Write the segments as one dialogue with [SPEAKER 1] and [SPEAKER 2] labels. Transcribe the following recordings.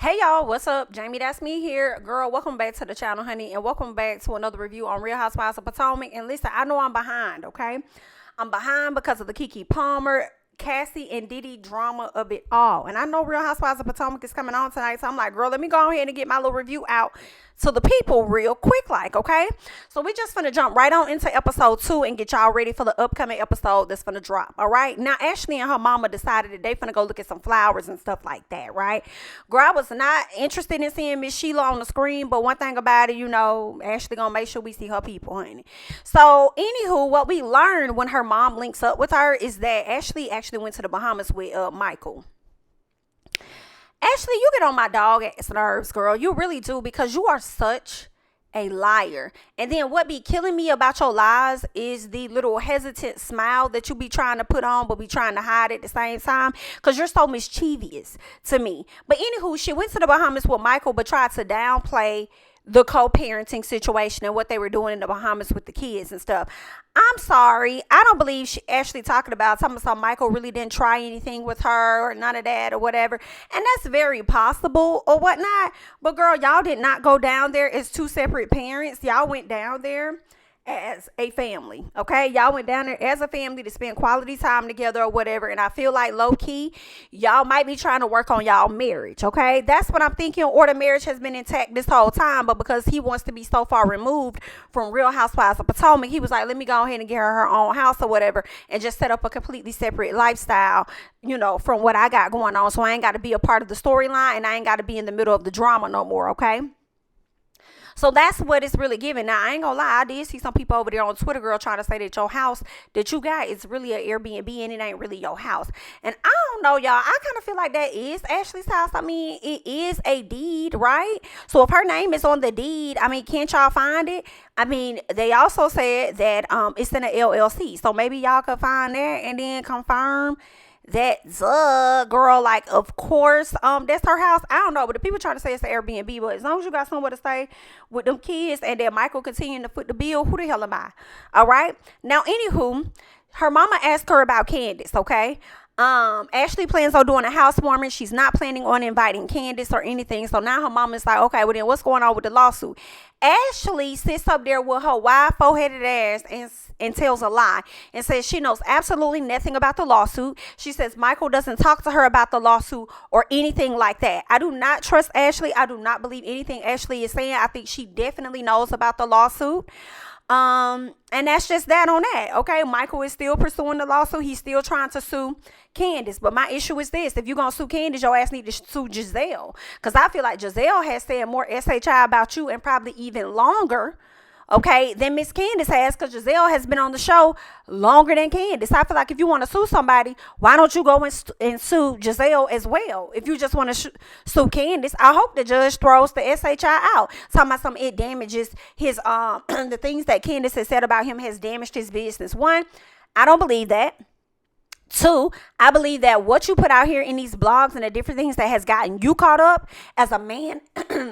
[SPEAKER 1] Hey y'all, what's up? JamiThatsMe here. Girl, welcome back to the channel, honey, and welcome back to another review on Real Housewives of Potomac. And listen, I know I'm behind, okay? I'm behind because of the Keke Palmer, Cassie, and Diddy drama of it all. And I know Real Housewives of Potomac is coming on tonight, so I'm like, girl, let me go ahead and get my little review out to the people real quick, like, okay? So we just finna jump right on into episode 2 and get y'all ready for the upcoming episode that's finna drop, all right? Now, Ashley and her mama decided that they finna go look at some flowers and stuff like that, right? Girl, I was not interested in seeing Miss Sheila on the screen, but one thing about it, you know, Ashley gonna make sure we see her people, honey. So, anywho, what we learned when her mom links up with her is that Ashley actually went to the Bahamas with Michael. Ashley, you get on my dog ass nerves, girl. You really do, because you are such a liar. And then what be killing me about your lies is the little hesitant smile that you be trying to put on but be trying to hide at the same time, because you're so mischievous to me. But anywho, she went to the Bahamas with Michael but tried to downplay the co-parenting situation and what they were doing in the Bahamas with the kids and stuff. I'm sorry. I don't believe she actually talking about Michael really didn't try anything with her or none of that or whatever. And that's very possible or whatnot. But girl, y'all did not go down there as two separate parents. Y'all went down there as a family, okay? Y'all went down there as a family to spend quality time together or whatever. And I feel like low-key, y'all might be trying to work on y'all marriage, okay? That's what I'm thinking. Or the marriage has been intact this whole time, but because he wants to be so far removed from Real Housewives of Potomac, he was like, let me go ahead and get her own house or whatever and just set up a completely separate lifestyle, you know, from what I got going on. So I ain't got to be a part of the storyline and I ain't got to be in the middle of the drama no more, okay? So that's what it's really giving. Now, I ain't gonna lie, I did see some people over there on Twitter, girl, trying to say that your house that you got is really an Airbnb and it ain't really your house. And I don't know, y'all. I kind of feel like that is Ashley's house. I mean, it is a deed, right? So if her name is on the deed, I mean, can't y'all find it? I mean, they also said that it's in an LLC. So maybe y'all could find that and then confirm that girl, like, of course, that's her house. I don't know, but the people trying to say it's an Airbnb, but as long as you got somewhere to stay with them kids and that Michael continuing to foot the bill, who the hell am I? All right. Now, anywho, her mama asked her about Candiace, okay? Ashley plans on doing a housewarming. She's not planning on inviting Candiace or anything. So now her mom is like, okay, well then what's going on with the lawsuit? Ashley sits up there with her wide foreheaded ass and tells a lie and says she knows absolutely nothing about the lawsuit. She says Michael doesn't talk to her about the lawsuit or anything like that. I do not trust Ashley. I do not believe anything Ashley is saying. I think she definitely knows about the lawsuit. And that's just that on that, okay? Michael is still pursuing the lawsuit. He's still trying to sue Candiace. But my issue is this: if you're gonna sue Candiace, your ass need to sue Giselle, because I feel like Giselle has said more SHI about you and probably even longer, okay, than Miss Candiace has, because Giselle has been on the show longer than Candiace. I feel like if you want to sue somebody, why don't you go and sue Giselle as well? If you just want to sue Candiace, I hope the judge throws the SHI out, talking about it damages his the things that Candiace has said about him has damaged his business. One, I don't believe that. Two, I believe that what you put out here in these blogs and the different things that has gotten you caught up as a man,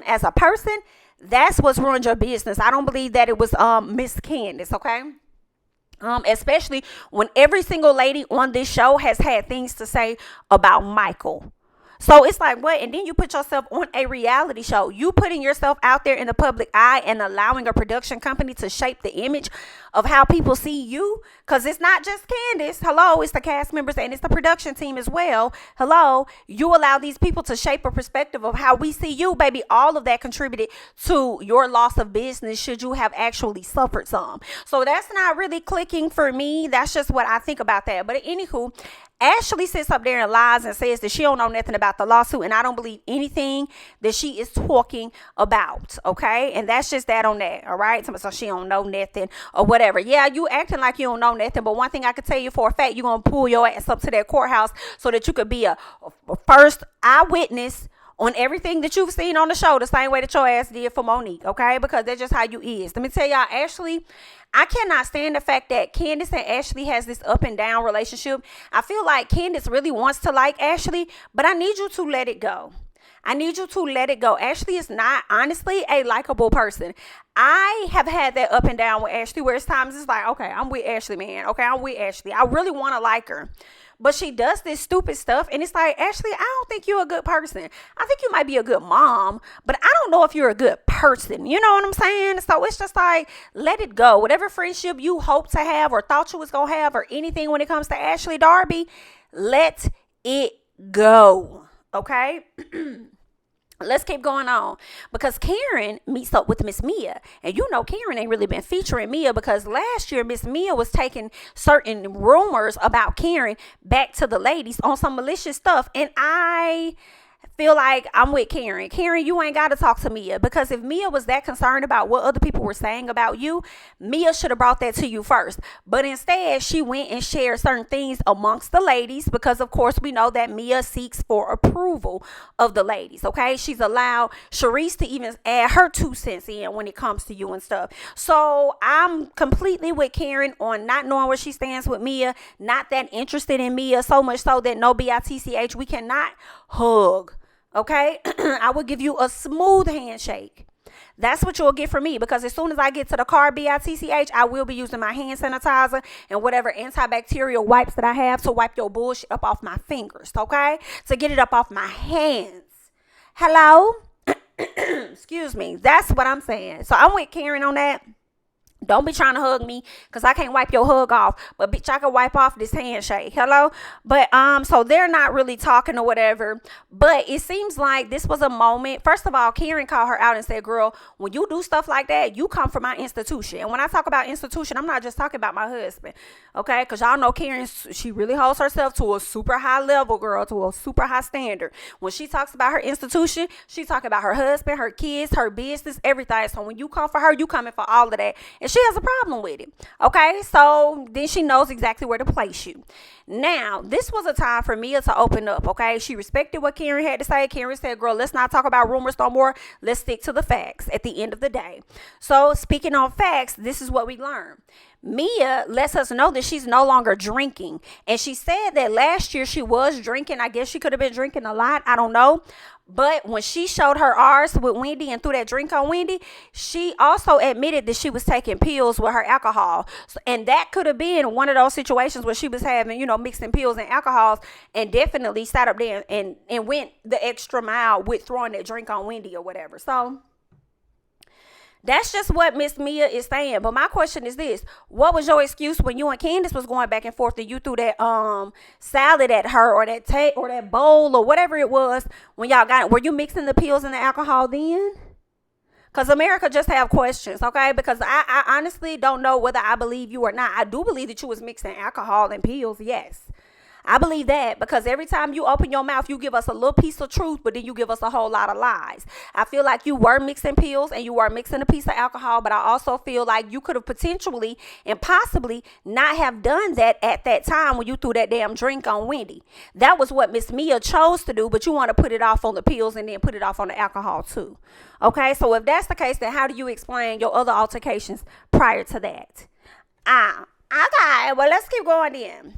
[SPEAKER 1] as a person, that's what's ruined your business. I don't believe that it was Miss Candiace, okay? Especially when every single lady on this show has had things to say about Michael. So it's like, what? And then you put yourself on a reality show. You putting yourself out there in the public eye and allowing a production company to shape the image of how people see you. Because it's not just Candiace. Hello, it's the cast members and it's the production team as well. Hello, you allow these people to shape a perspective of how we see you, baby. All of that contributed to your loss of business should you have actually suffered some. So that's not really clicking for me. That's just what I think about that. But anywho, Ashley sits up there and lies and says that she don't know nothing about the lawsuit, and I don't believe anything that she is talking about, okay? And that's just that on that, all right? So she don't know nothing or whatever. Yeah, you acting like you don't know nothing, but one thing I can tell you for a fact, you're going to pull your ass up to that courthouse so that you could be a first eyewitness on everything that you've seen on the show, the same way that your ass did for Monique, okay? Because that's just how you is. Let me tell y'all, Ashley, I cannot stand the fact that Candiace and Ashley has this up and down relationship. I feel like Candiace really wants to like Ashley, but I need you to let it go. I need you to let it go. Ashley is not, honestly, a likable person. I have had that up and down with Ashley where it's times it's like, okay, I'm with Ashley, man. Okay, I'm with Ashley. I really want to like her. But she does this stupid stuff, and it's like, Ashley, I don't think you're a good person. I think you might be a good mom, but I don't know if you're a good person. You know what I'm saying? So it's just like, let it go. Whatever friendship you hope to have or thought you was going to have or anything when it comes to Ashley Darby, let it go. Okay? Let's keep going on, because Karen meets up with Miss Mia, and you know Karen ain't really been featuring Mia, because last year Miss Mia was taking certain rumors about Karen back to the ladies on some malicious stuff, and I feel like I'm with Karen. Karen, you ain't got to talk to Mia, because if Mia was that concerned about what other people were saying about you, Mia should have brought that to you first. But instead, she went and shared certain things amongst the ladies, because of course we know that Mia seeks for approval of the ladies. Okay, she's allowed Sharice to even add her 2 cents in when it comes to you and stuff. So I'm completely with Karen on not knowing where she stands with Mia, not that interested in Mia, so much so that no bitch, we cannot hug. Okay, I will give you a smooth handshake. That's what you'll get from me, because as soon as I get to the car, bitch, I will be using my hand sanitizer and whatever antibacterial wipes that I have to wipe your bullshit up off my fingers, okay? To get it up off my hands. Hello? Excuse me. That's what I'm saying. So I'm with Karen on that. Don't be trying to hug me, because I can't wipe your hug off. But bitch, I can wipe off this handshake. Hello? But so they're not really talking or whatever. But it seems like this was a moment. First of all, Karen called her out and said, girl, when you do stuff like that, you come from my institution. And when I talk about institution, I'm not just talking about my husband. Okay? Because y'all know Karen, she really holds herself to a super high level, girl, to a super high standard. When she talks about her institution, she talking about her husband, her kids, her business, everything. So when you come for her, you coming for all of that. And she has a problem with it. Okay, so then she knows exactly where to place you. Now, this was a time for Mia to open up. Okay, she respected what Karen had to say. Karen said, girl, let's not talk about rumors no more. Let's stick to the facts at the end of the day. So speaking on facts, this is what we learned. Mia lets us know that she's no longer drinking. And she said that last year she was drinking. I guess she could have been drinking a lot. I don't know. But when she showed her arse with Wendy and threw that drink on Wendy, she also admitted that she was taking pills with her alcohol. So, and that could have been one of those situations where she was having, mixing pills and alcohols, and definitely sat up there and went the extra mile with throwing that drink on Wendy or whatever. So that's just what Miss Mia is saying. But my question is this: what was your excuse when you and Candiace was going back and forth and you threw that salad at her, or that bowl or whatever it was when y'all got it? Were you mixing the pills and the alcohol then? Because America just have questions, okay? Because I honestly don't know whether I believe you or not. I do believe that you was mixing alcohol and pills, yes. I believe that, because every time you open your mouth, you give us a little piece of truth, but then you give us a whole lot of lies. I feel like you were mixing pills and you were mixing a piece of alcohol, but I also feel like you could have potentially and possibly not have done that at that time when you threw that damn drink on Wendy. That was what Miss Mia chose to do, but you want to put it off on the pills and then put it off on the alcohol too. Okay, so if that's the case, then how do you explain your other altercations prior to that? Okay, well, let's keep going then.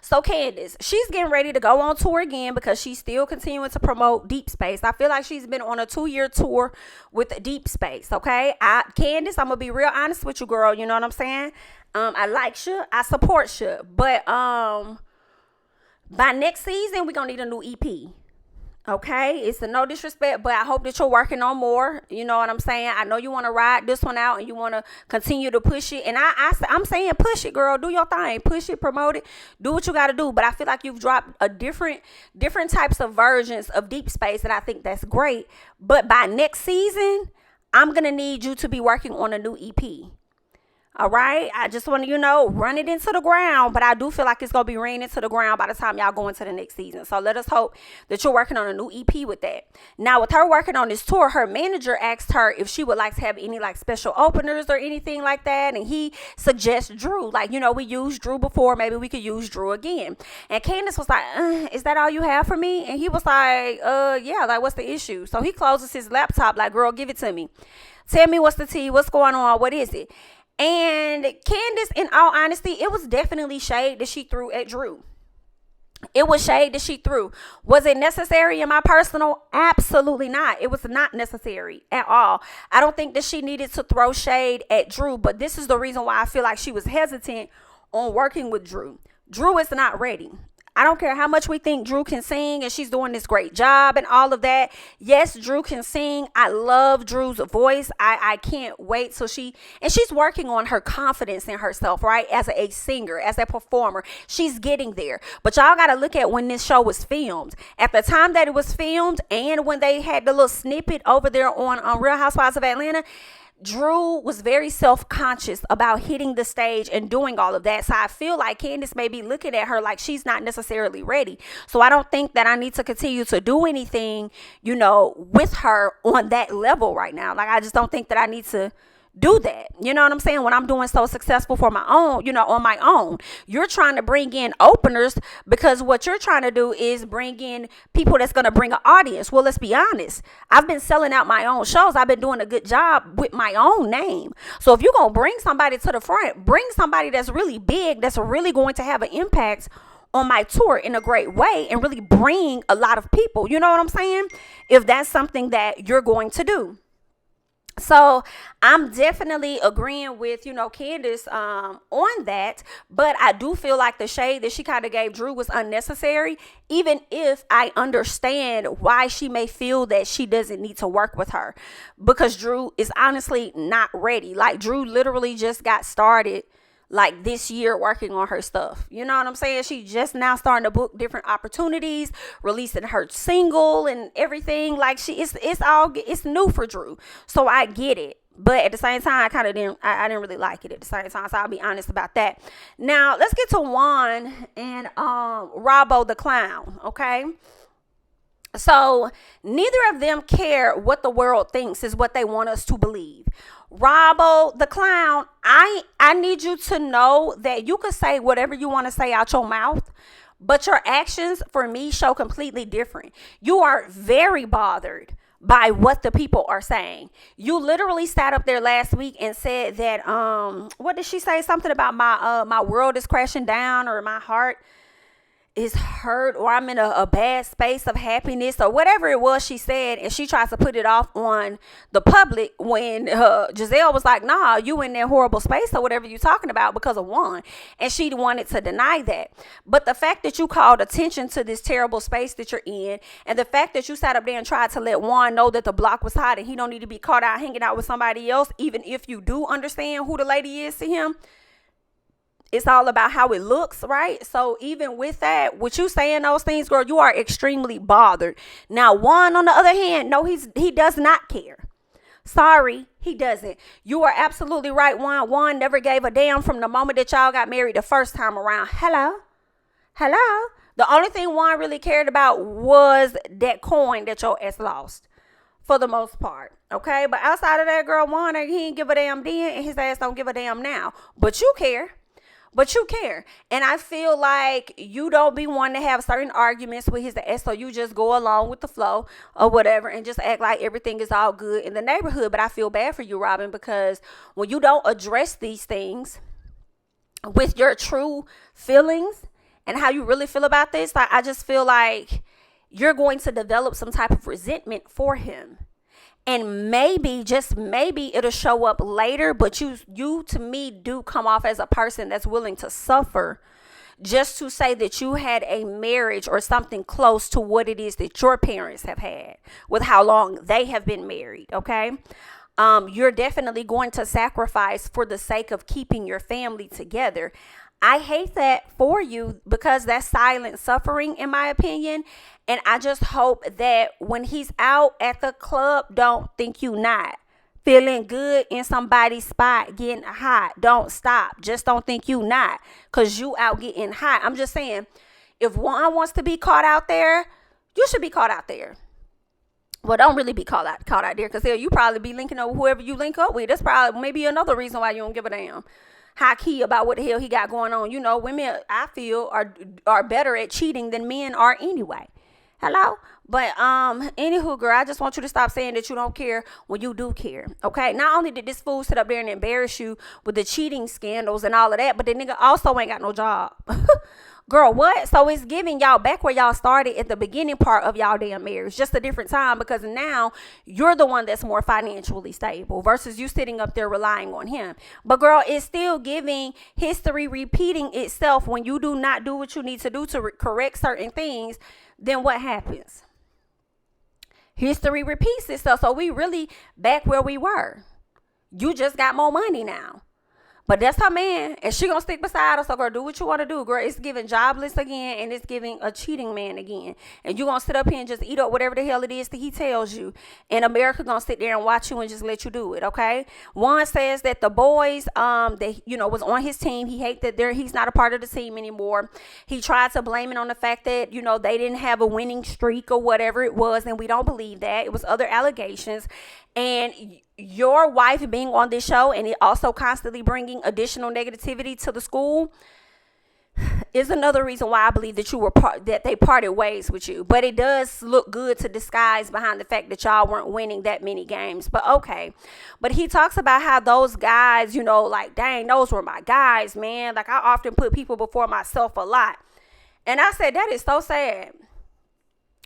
[SPEAKER 1] So Candiace, she's getting ready to go on tour again, because she's still continuing to promote Deep Space. I feel like she's been on a 2-year tour with Deep Space, okay? Candiace, I'm going to be real honest with you, girl. You know what I'm saying? I like you. I support you. But by next season, we're going to need a new EP. Okay, it's a no disrespect, but I hope that you're working on more. You know what I'm saying? I know you want to ride this one out and you want to continue to push it. And I'm saying push it, girl. Do your thing. Push it, promote it. Do what you got to do. But I feel like you've dropped a different types of versions of Deep Space, and I think that's great. But by next season, I'm going to need you to be working on a new EP. All right, I just want to, run it into the ground, but I do feel like it's going to be ran into the ground by the time y'all go into the next season. So let us hope that you're working on a new EP with that. Now, with her working on this tour, her manager asked her if she would like to have any special openers or anything like that. And he suggests Drew. We used Drew before. Maybe we could use Drew again. And Candiace was like, is that all you have for me? And he was like, yeah, what's the issue? So he closes his laptop girl, give it to me. Tell me what's the tea. What's going on? What is it? And Candiace, in all honesty, it was definitely shade that she threw at Drew. It was shade that she threw. Was it necessary in my personal? Absolutely not. It was not necessary at all. I don't think that she needed to throw shade at Drew, but this is the reason why I feel like she was hesitant on working with Drew. Drew is not ready. I don't care how much we think Drew can sing and she's doing this great job and all of that. Yes, Drew can sing. I love Drew's voice. I can't wait till she's working on her confidence in herself, right? As a singer, as a performer, she's getting there. But y'all got to look at when this show was filmed. At the time that it was filmed and when they had the little snippet over there on Real Housewives of Atlanta, Drew was very self-conscious about hitting the stage and doing all of that. So I feel like Candiace may be looking at her like she's not necessarily ready. So I don't think that I need to continue to do anything, with her on that level right now. Like, I just don't think that I need to do that. You know what I'm saying? When I'm doing so successful for my own, on my own. You're trying to bring in openers because what you're trying to do is bring in people that's going to bring an audience. Well, let's be honest. I've been selling out my own shows. I've been doing a good job with my own name. So if you're going to bring somebody to the front, bring somebody that's really big, that's really going to have an impact on my tour in a great way and really bring a lot of people. You know what I'm saying? If that's something that you're going to do. So I'm definitely agreeing with, Candiace on that. But I do feel like the shade that she kind of gave Drew was unnecessary, even if I understand why she may feel that she doesn't need to work with her, because Drew is honestly not ready. Like, Drew literally just got started like this year working on her stuff. You know what I'm saying? She just now starting to book different opportunities, releasing her single and everything. Like, it's new for Drew. So I get it. But at the same time, I didn't really like it at the same time. So I'll be honest about that. Now let's get to Juan and Robbo the clown. Okay. So neither of them care what the world thinks is what they want us to believe. Robbo the clown, I need you to know that you can say whatever you want to say out your mouth, but your actions for me show completely different. You are very bothered by what the people are saying. You literally sat up there last week and said that what did she say? Something about my world is crashing down, or my heart is hurt, or I'm in a bad space of happiness, or whatever it was she said, and she tries to put it off on the public when Giselle was like, nah, you in that horrible space or whatever you talking about because of Juan, and she wanted to deny that. But the fact that you called attention to this terrible space that you're in, and the fact that you sat up there and tried to let Juan know that the block was hot and he don't need to be caught out hanging out with somebody else, even if you do understand who the lady is to him, it's all about how it looks, right? So even with that, with you saying those things, girl, you are extremely bothered. Now, Juan, on the other hand, no, he does not care. Sorry, he doesn't. You are absolutely right, Juan. Juan never gave a damn from the moment that y'all got married the first time around. Hello? The only thing Juan really cared about was that coin that your ex lost, for the most part. Okay? But outside of that, girl, Juan, he ain't give a damn then, and his ass don't give a damn now. But you care. And I feel like you don't be wanting to have certain arguments with his ex, so you just go along with the flow or whatever and just act like everything is all good in the neighborhood. But I feel bad for you, Robyn, because when you don't address these things with your true feelings and how you really feel about this, like, I just feel like you're going to develop some type of resentment for him. And maybe, just maybe, it'll show up later, but you to me do come off as a person that's willing to suffer just to say that you had a marriage or something close to what it is that your parents have had with how long they have been married, okay? You're definitely going to sacrifice for the sake of keeping your family together. I hate that for you, because that's silent suffering, in my opinion. And I just hope that when he's out at the club, don't think you not feeling good in somebody's spot, getting hot. Don't stop. Just don't think you not, because you out getting hot. I'm just saying, if Juan wants to be caught out there, you should be caught out there. Well, don't really be caught out there, because you probably be linking up with whoever you link up with. That's probably maybe another reason why you don't give a damn high key about what the hell he got going on. Women, I feel, are better at cheating than men are anyway. Hello? But anywho, girl, I just want you to stop saying that you don't care when you do care. Okay? Not only did this fool sit up there and embarrass you with the cheating scandals and all of that, but the nigga also ain't got no job. Girl, what? So it's giving y'all back where y'all started at the beginning part of y'all damn marriage. Just a different time, because now you're the one that's more financially stable versus you sitting up there relying on him. But girl, it's still giving history repeating itself. When you do not do what you need to do to correct certain things, then what happens? History repeats itself. So we really back where we were. You just got more money now. But that's her man, and she gonna stick beside us. So girl, do what you want to do, girl. It's giving jobless again, and it's giving a cheating man again. And you gonna sit up here and just eat up whatever the hell it is that he tells you. And America gonna sit there and watch you and just let you do it, okay? One says that the boys, that was on his team. He hate that he's not a part of the team anymore. He tried to blame it on the fact that they didn't have a winning streak or whatever it was, and we don't believe that. It was other allegations. And your wife being on this show and it also constantly bringing additional negativity to the school is another reason why I believe that that they parted ways with you. But it does look good to disguise behind the fact that y'all weren't winning that many games. But okay. But he talks about how those guys, like, dang, those were my guys, man. Like, I often put people before myself a lot. And I said, that is so sad.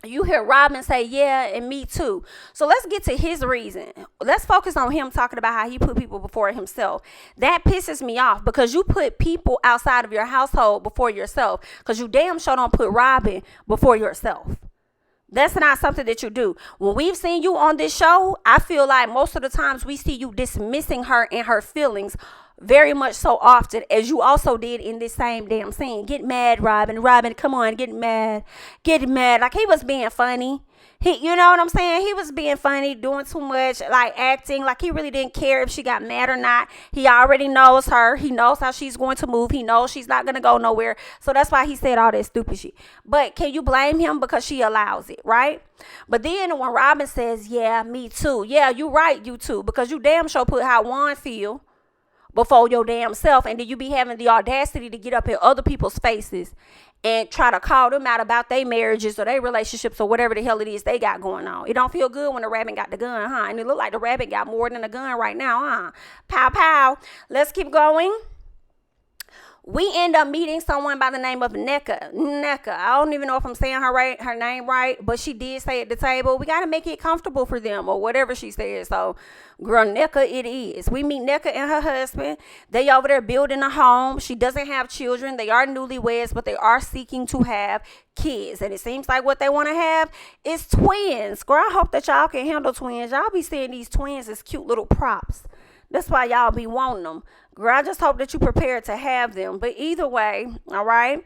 [SPEAKER 1] You hear Robyn say, yeah, and me too. So let's get to his reason. Let's focus on him talking about how he put people before himself. That pisses me off, because you put people outside of your household before yourself, because you damn sure don't put Robyn before yourself. That's not something that you do. When we've seen you on this show, I feel like most of the times we see you dismissing her and her feelings very much so often, as you also did in this same damn scene. Get mad, Robyn, come on, get mad. Like, he was being funny. You know what I'm saying? He was being funny, doing too much, like acting like he really didn't care if she got mad or not. He already knows her. He knows how she's going to move. He knows she's not going to go nowhere. So that's why he said all that stupid shit. But can you blame him because she allows it, right? But then when Robyn says, yeah, me too. Yeah, you right, you too. Because you damn sure put how one feel before your damn self, and then you be having the audacity to get up in other people's faces and try to call them out about their marriages or their relationships or whatever the hell it is they got going on. It don't feel good when the rabbit got the gun, huh? And it look like the rabbit got more than a gun right now, huh? Pow, pow. Let's keep going. We end up meeting someone by the name of Nneka. I don't even know if I'm saying her name right, but she did say at the table, we got to make it comfortable for them or whatever she said. So, girl, Nneka it is. We meet Nneka and her husband. They over there building a home. She doesn't have children. They are newlyweds, but they are seeking to have kids. And it seems like what they want to have is twins. Girl, I hope that y'all can handle twins. Y'all be seeing these twins as cute little props. That's why y'all be wanting them. Girl, I just hope that you prepared to have them. But either way, all right.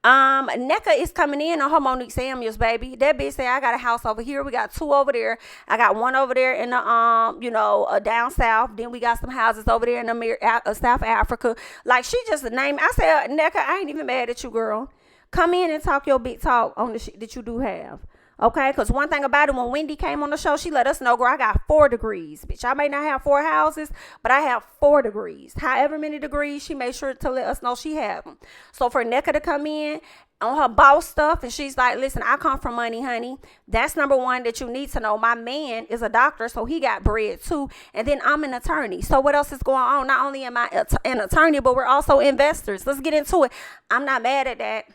[SPEAKER 1] Nneka is coming in on her Monique Samuels, baby. That bitch say, I got a house over here. We got 2 over there. I got 1 over there in the, down south. Then we got some houses over there in South Africa. Like, she just named. I said, Nneka, I ain't even mad at you, girl. Come in and talk your big talk on the shit that you do have. Okay, because one thing about it, when Wendy came on the show, she let us know, girl, I got 4 degrees. Bitch, I may not have 4 houses, but I have 4 degrees. However many degrees, she made sure to let us know she had them. So for Nneka to come in on her boss stuff, and she's like, listen, I come from money, honey. That's number one that you need to know. My man is a doctor, so he got bread too. And then I'm an attorney. So what else is going on? Not only am I an attorney, but we're also investors. Let's get into it. I'm not mad at that.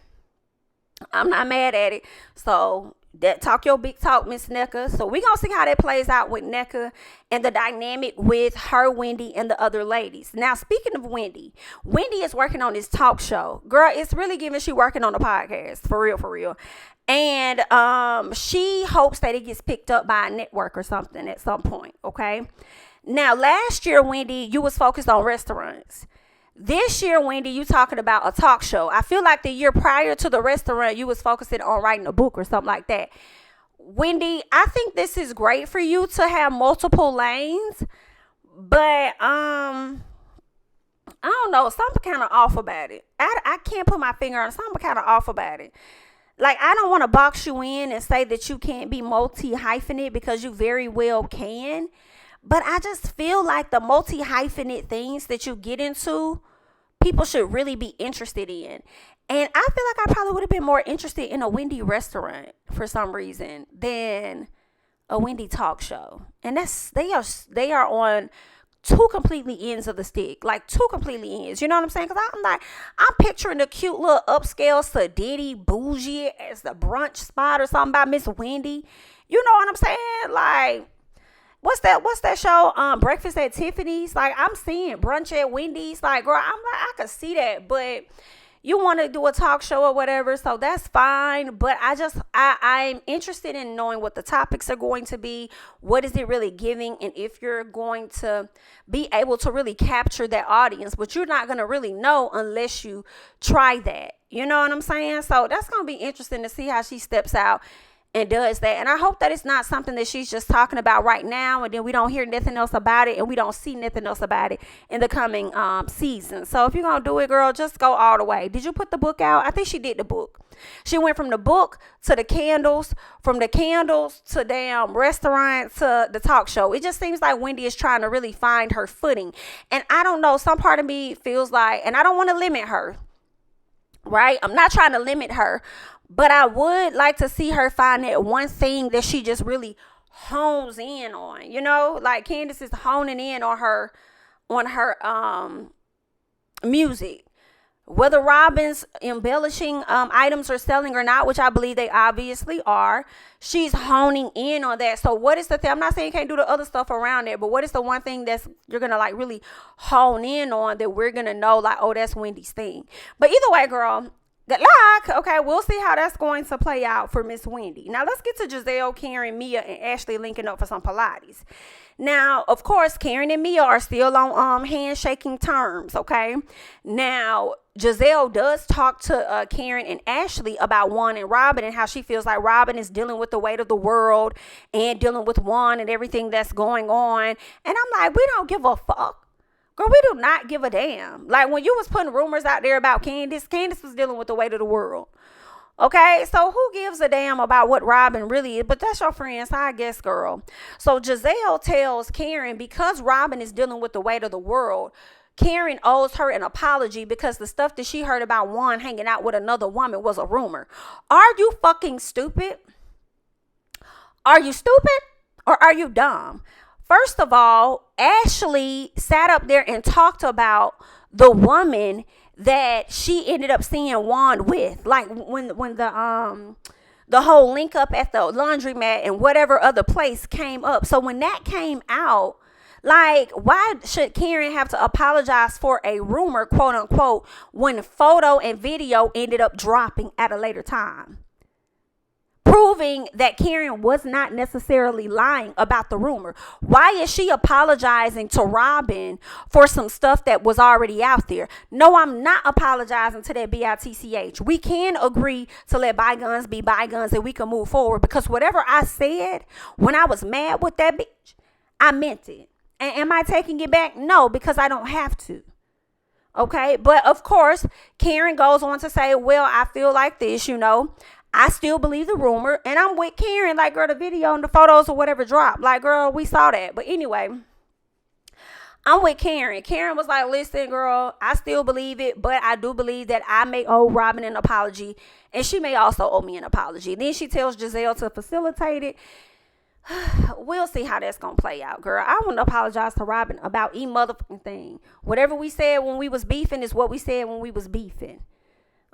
[SPEAKER 1] I'm not mad at it. So that talk your big talk, Miss Nneka. So we're going to see how that plays out with Nneka and the dynamic with her, Wendy, and the other ladies. Now, speaking of Wendy is working on this talk show. Girl, it's really giving she working on a podcast. For real. And she hopes that it gets picked up by a network or something at some point, okay? Now, last year, Wendy, you was focused on restaurants. This year, Wendy, you talking about a talk show. I feel like the year prior to the restaurant, you was focusing on writing a book or something like that. Wendy, I think this is great for you to have multiple lanes, but I don't know, something kind of off about it. I can't put my finger on something kind of off about it. Like, I don't want to box you in and say that you can't be multi-hyphenate, because you very well can. But I just feel like the multi-hyphenate things that you get into, people should really be interested in. And I feel like I probably would have been more interested in a Wendy restaurant for some reason than a Wendy talk show. And they are on two completely ends of the stick, like two completely ends. You know what I'm saying? Because I'm picturing the cute little upscale sedity bougie as the brunch spot or something by Miss Wendy. You know what I'm saying? Like, what's that show? Breakfast at Tiffany's. Like, I'm seeing brunch at Wendy's. Like, girl, I'm like, I could see that, but you want to do a talk show or whatever, so that's fine. But I'm interested in knowing what the topics are going to be. What is it really giving? And if you're going to be able to really capture that audience, but you're not going to really know unless you try that. You know what I'm saying? So that's going to be interesting to see how she steps out and does that. And I hope that it's not something that she's just talking about right now, and then we don't hear nothing else about it, and we don't see nothing else about it in the coming season. So if you're gonna do it, girl, just go all the way. Did you put the book out? I think she did the book. She went from the book to the candles, from the candles to damn restaurant to the talk show. It just seems like Wendy is trying to really find her footing. And I don't know, some part of me feels like, and I don't want to limit her, right? I'm not trying to limit her, but I would like to see her find that one thing that she just really hones in on. You know, like Candiace is honing in on her music. Whether Robyn's embellishing items are selling or not, which I believe they obviously are, she's honing in on that. So what is the thing? I'm not saying you can't do the other stuff around it, but what is the one thing that's you're going to like really hone in on that we're going to know like, oh, that's Wendy's thing. But either way, girl, good luck. Okay, we'll see how that's going to play out for Miss Wendy. Now, let's get to Giselle, Karen, Mia, and Ashley linking up for some Pilates. Now, of course, Karen and Mia are still on handshaking terms, okay? Now, Giselle does talk to Karen and Ashley about Juan and Robyn and how she feels like Robyn is dealing with the weight of the world and dealing with Juan and everything that's going on. And I'm like, we don't give a fuck. Girl, we do not give a damn. Like, when you was putting rumors out there about Candiace was dealing with the weight of the world. Okay, so who gives a damn about what Robyn really is? But that's your friend, so I guess, girl. So Giselle tells Karen because Robyn is dealing with the weight of the world, Karen owes her an apology because the stuff that she heard about Juan hanging out with another woman was a rumor. Are you fucking stupid? Are you stupid or are you dumb? First of all, Ashley sat up there and talked about the woman that she ended up seeing Juan with, like when the whole link up at the laundromat and whatever other place came up. So when that came out, like, why should Karen have to apologize for a rumor, quote unquote, when photo and video ended up dropping at a later time? Proving that Karen was not necessarily lying about the rumor. Why is she apologizing to Robyn for some stuff that was already out there? No, I'm not apologizing to that bitch. We can agree to let bygones be bygones and we can move forward, because whatever I said when I was mad with that bitch, I meant it. And am I taking it back? No, because I don't have to. Okay, but of course, Karen goes on to say, well, I feel like this, you know. I still believe the rumor, and I'm with Karen. Like, girl, the video and the photos or whatever dropped. Like, girl, we saw that. But anyway, I'm with Karen. Karen was like, listen, girl, I still believe it, but I do believe that I may owe Robyn an apology, and she may also owe me an apology. Then she tells Giselle to facilitate it. We'll see how that's gonna play out, girl. I want to apologize to Robyn about motherfucking thing. Whatever we said when we was beefing is what we said when we was beefing.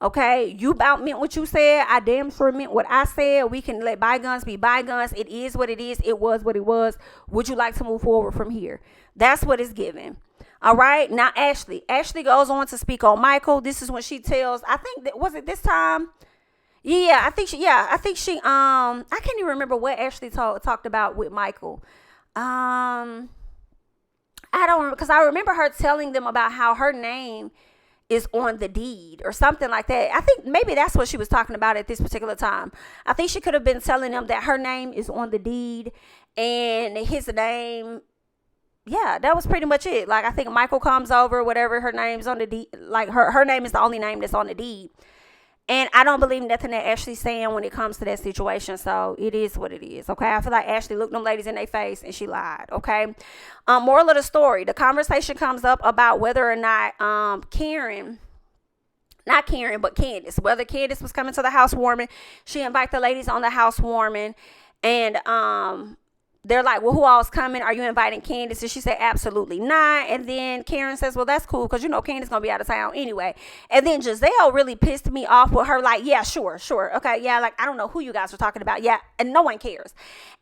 [SPEAKER 1] Okay, you about meant what you said. I damn sure meant what I said. We can let bygones be bygones. It is what it is. It was what it was. Would you like to move forward from here? That's what it's given. All right. Now, Ashley goes on to speak on Michael. This is when she tells, I think that was it this time. I think she, I can't even remember what Ashley talked about with Michael. I don't remember, because I remember her telling them about how her name is on the deed or something like that. I think maybe that's what she was talking about at this particular time. I think she could have been telling them that her name is on the deed and his name. Yeah, that was pretty much it. Like, I think Michael comes over, whatever, her name's on the deed. Like, her name is the only name that's on the deed. And I don't believe nothing that Ashley's saying when it comes to that situation. So it is what it is. Okay. I feel like Ashley looked them ladies in their face and she lied. Okay. Moral of the story. The conversation comes up about whether or not Candiace, whether Candiace was coming to the housewarming. She invited the ladies on the housewarming. And they're like, well, who all's coming? Are you inviting Candiace? And she said, absolutely not. And then Karen says, well, that's cool, because, Candiace going to be out of town anyway. And then Giselle really pissed me off with her, like, yeah, sure. Okay, yeah, like, I don't know who you guys are talking about. Yeah, and no one cares.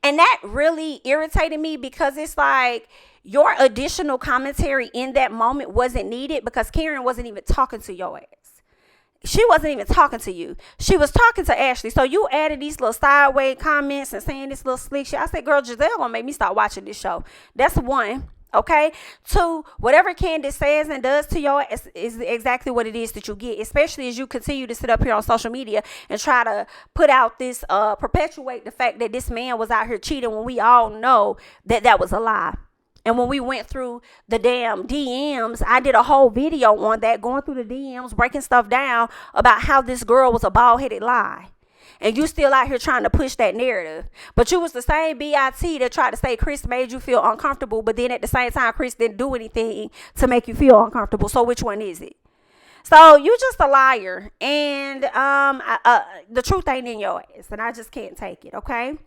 [SPEAKER 1] And that really irritated me, because it's like, your additional commentary in that moment wasn't needed, because Karen wasn't even talking to your ass. She wasn't even talking to you. She was talking to Ashley. So you added these little sideways comments and saying this little slick shit. I said, girl, Giselle gonna make me start watching this show. That's one. Okay. Two, whatever Candiace says and does to your ass is exactly what it is that you get, especially as you continue to sit up here on social media and try to put out this, perpetuate the fact that this man was out here cheating, when we all know that that was a lie. And when we went through the damn DMs, I did a whole video on that, going through the DMs, breaking stuff down about how this girl was a bald-headed lie. And you still out here trying to push that narrative. But you was the same BIT that tried to say Chris made you feel uncomfortable, but then at the same time, Chris didn't do anything to make you feel uncomfortable. So which one is it? So you just a liar. And the truth ain't in your ass. And I just can't take it, okay?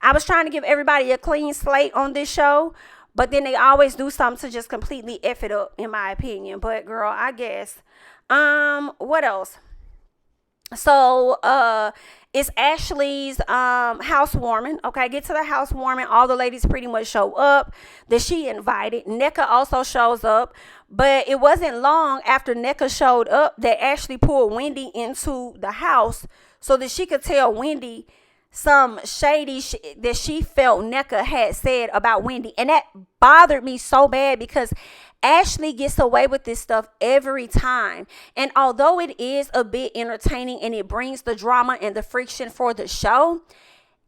[SPEAKER 1] I was trying to give everybody a clean slate on this show, but then they always do something to just completely F it up, in my opinion. But girl, I guess. What else? So, it's Ashley's housewarming. Okay, get to the housewarming. All the ladies pretty much show up that she invited. NECA also shows up. But it wasn't long after NECA showed up that Ashley pulled Wendy into the house so that she could tell Wendy some shady shit that she felt NECA had said about Wendy. And that bothered me so bad, because Ashley gets away with this stuff every time. And although it is a bit entertaining and it brings the drama and the friction for the show,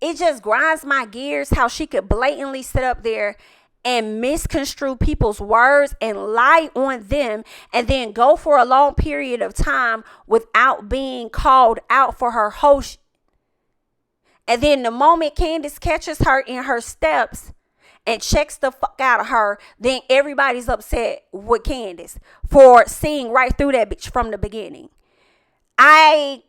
[SPEAKER 1] it just grinds my gears how she could blatantly sit up there and misconstrue people's words and lie on them, and then go for a long period of time without being called out for her whole And then the moment Candiace catches her in her steps and checks the fuck out of her, then everybody's upset with Candiace for seeing right through that bitch from the beginning. I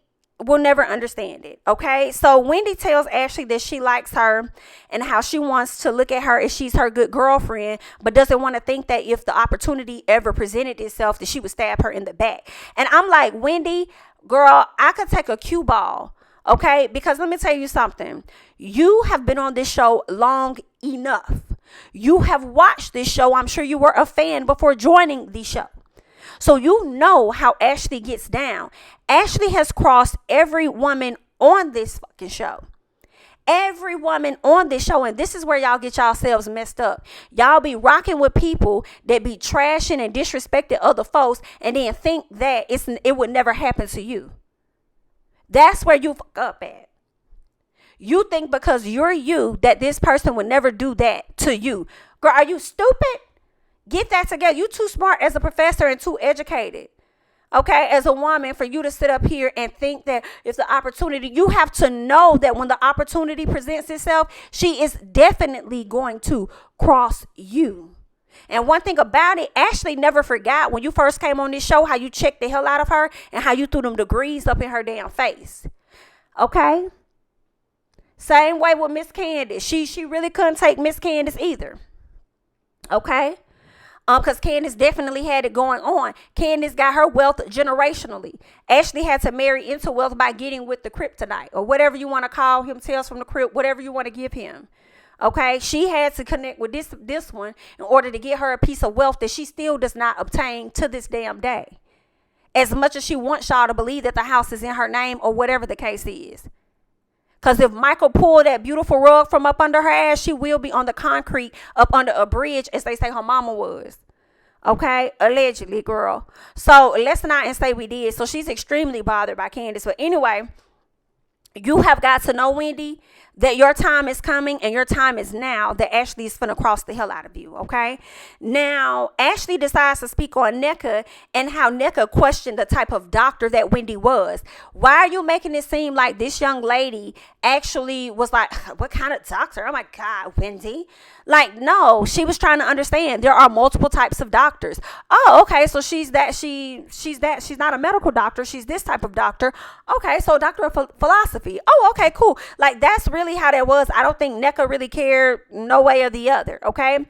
[SPEAKER 1] will never understand it, okay? So Wendy tells Ashley that she likes her and how she wants to look at her as she's her good girlfriend, but doesn't want to think that if the opportunity ever presented itself that she would stab her in the back. And I'm like, Wendy, girl, I could take a cue ball. Okay, because let me tell you something. You have been on this show long enough. You have watched this show. I'm sure you were a fan before joining the show. So you know how Ashley gets down. Ashley has crossed every woman on this fucking show. Every woman on this show. And this is where y'all get yourselves messed up. Y'all be rocking with people that be trashing and disrespecting other folks, and then think that it would never happen to you. That's where you fuck up at. You think because you're you that this person would never do that to you. Girl, are you stupid? Get that together. You too smart as a professor and too educated. Okay, as a woman, for you to sit up here and think that if the opportunity, you have to know that when the opportunity presents itself, she is definitely going to cross you. And one thing about it, Ashley never forgot when you first came on this show how you checked the hell out of her and how you threw them degrees up in her damn face. Okay? Same way with Miss Candiace. She really couldn't take Miss Candiace either. Okay? Because Candiace definitely had it going on. Candiace got her wealth generationally. Ashley had to marry into wealth by getting with the kryptonite, or whatever you want to call him, Tales from the Crypt, whatever you want to give him. Okay, she had to connect with this one in order to get her a piece of wealth that she still does not obtain to this damn day. As much as she wants y'all to believe that the house is in her name, or whatever the case is. Because if Michael pulled that beautiful rug from up under her ass, she will be on the concrete up under a bridge, as they say her mama was. Okay, allegedly, girl. So let's not say we did. So she's extremely bothered by Candiace. But anyway, you have got to know, Wendy, that your time is coming, and your time is now, that Ashley is finna cross the hell out of you, okay? Now, Ashley decides to speak on NECA and how NECA questioned the type of doctor that Wendy was. Why are you making it seem like this young lady actually was like, what kind of doctor? Oh my God, Wendy. Like, no, she was trying to understand there are multiple types of doctors. Oh, okay, so she's not a medical doctor. She's this type of doctor. Okay, so doctor of philosophy. Oh, okay, cool. Like, that's really really how that was. I don't think NECA really cared no way or the other, okay?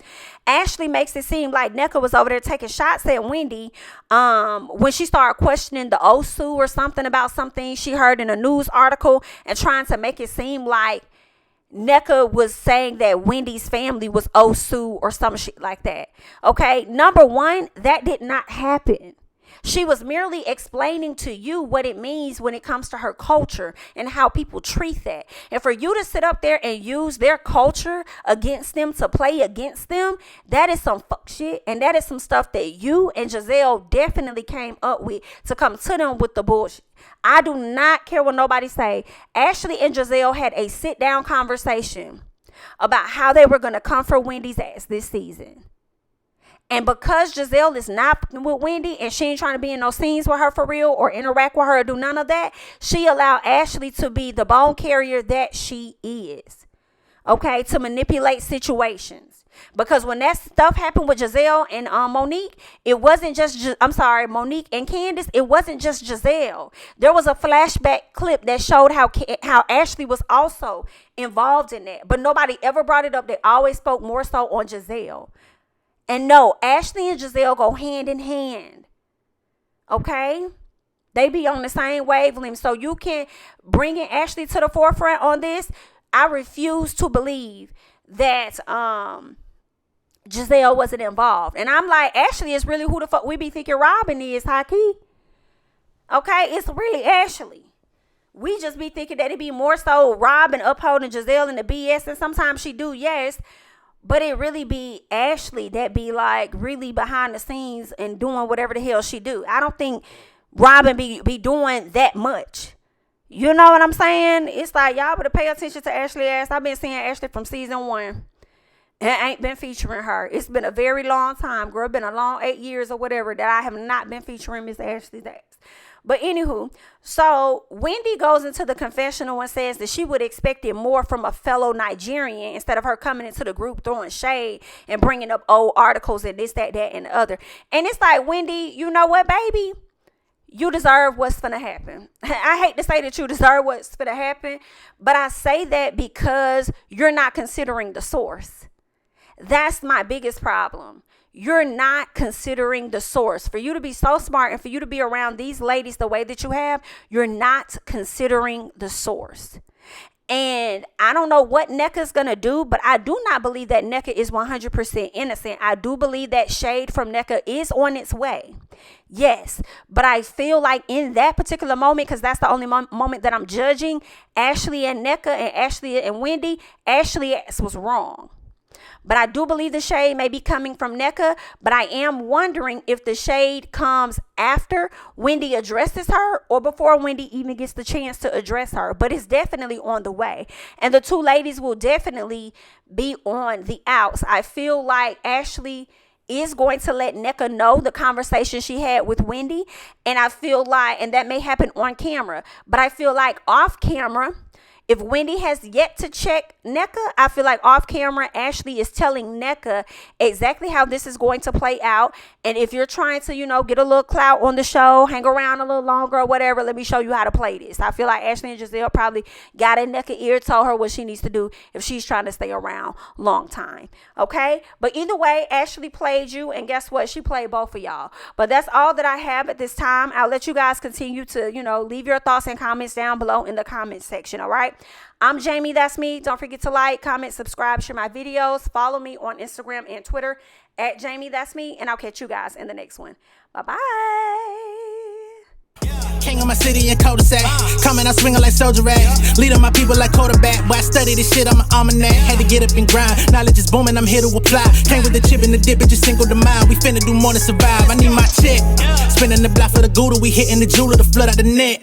[SPEAKER 1] Ashley makes it seem like NECA was over there taking shots at Wendy when she started questioning the Osu or something about something she heard in a news article and trying to make it seem like NECA was saying that Wendy's family was Osu or some shit like that. Okay, number one, that did not happen. She was merely explaining to you what it means when it comes to her culture and how people treat that. And for you to sit up there and use their culture against them, to play against them, that is some fuck shit. And that is some stuff that you and Giselle definitely came up with to come to them with the bullshit. I do not care what nobody say. Ashley and Giselle had a sit down conversation about how they were going to come for Wendy's ass this season. And because Giselle is not with Wendy and she ain't trying to be in no scenes with her for real or interact with her or do none of that, she allowed Ashley to be the bone carrier that she is. Okay, to manipulate situations. Because when that stuff happened with Giselle and Monique, it wasn't just, Monique and Candiace, it wasn't just Giselle. There was a flashback clip that showed how Ashley was also involved in that. But nobody ever brought it up. They always spoke more so on Giselle. And no, Ashley and Giselle go hand in hand. Okay? They be on the same wavelength. So you can bring in Ashley to the forefront on this. I refuse to believe that Giselle wasn't involved. And I'm like, Ashley is really who the fuck we be thinking Robyn is, Haki. Okay? It's really Ashley. We just be thinking that it be more so Robyn upholding Giselle in the BS. And sometimes she do, yes. But it really be Ashley that be like really behind the scenes and doing whatever the hell she do. I don't think Robyn be doing that much. You know what I'm saying? It's like y'all better pay attention to Ashley ass. I've been seeing Ashley from season 1. And I ain't been featuring her. It's been a very long time, girl. Been a long 8 years or whatever that I have not been featuring Miss Ashley's ass. But anywho, so Wendy goes into the confessional and says that she would expect it more from a fellow Nigerian instead of her coming into the group throwing shade and bringing up old articles and this, that, and the other. And it's like, Wendy, you know what, baby? You deserve what's finna happen. I hate to say that you deserve what's finna happen, but I say that because you're not considering the source. That's my biggest problem. You're not considering the source. For you to be so smart and for you to be around these ladies the way that you have, you're not considering the source. And I don't know what NECA is going to do, but I do not believe that NECA is 100% innocent. I do believe that shade from NECA is on its way. Yes, but I feel like in that particular moment, because that's the only moment that I'm judging, Ashley and NECA and Ashley and Wendy, Ashley was wrong. But I do believe the shade may be coming from NECA, but I am wondering if the shade comes after Wendy addresses her or before Wendy even gets the chance to address her. But it's definitely on the way. And the two ladies will definitely be on the outs. I feel like Ashley is going to let NECA know the conversation she had with Wendy. And I feel like, and that may happen on camera, but I feel like off camera, if Wendy has yet to check NECA, I feel like off camera, Ashley is telling NECA exactly how this is going to play out. And if you're trying to, get a little clout on the show, hang around a little longer or whatever, let me show you how to play this. I feel like Ashley and Giselle probably got in NECA ear, told her what she needs to do if she's trying to stay around long time. Okay? But either way, Ashley played you, and guess what? She played both of y'all. But that's all that I have at this time. I'll let you guys continue to, leave your thoughts and comments down below in the comments section. All right? I'm Jami, that's me. Don't forget to like, comment, subscribe, share my videos. Follow me on Instagram and Twitter at JamiThatsMe, and I'll catch you guys in the next one. Bye-bye.
[SPEAKER 2] King of my city and cul-de-sac. Coming out swinging like soldier rag. Leading my people like quarterback. Boy, I study this shit, I'm an almanac. Had to get up and grind. Knowledge is booming, I'm here to apply. Came with the chip and the dip, it just single the mind. We finna do more than survive. I need my check. Spinning the block for the Gouda. We hitting the jeweler to flood out the net.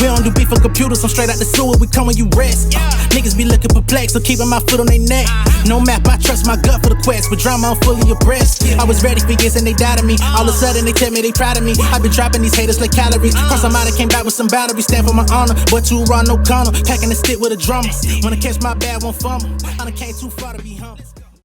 [SPEAKER 2] We don't do beef for computers, I'm straight out the sewer. We come when you rest. Niggas be looking perplexed, so keeping my foot on their neck. No map, I trust my gut for the quest. With drama, I'm fully abreast. I was ready for years and they doubted me. All of a sudden they tell me they proud of me. I been dropping these haters like calories. Cross them out, I came back with some boundaries. Stand for my honor, but you run no corner. Packing the stick with a drummer. Wanna catch my bad, won't fumble. I done came too far to be humble.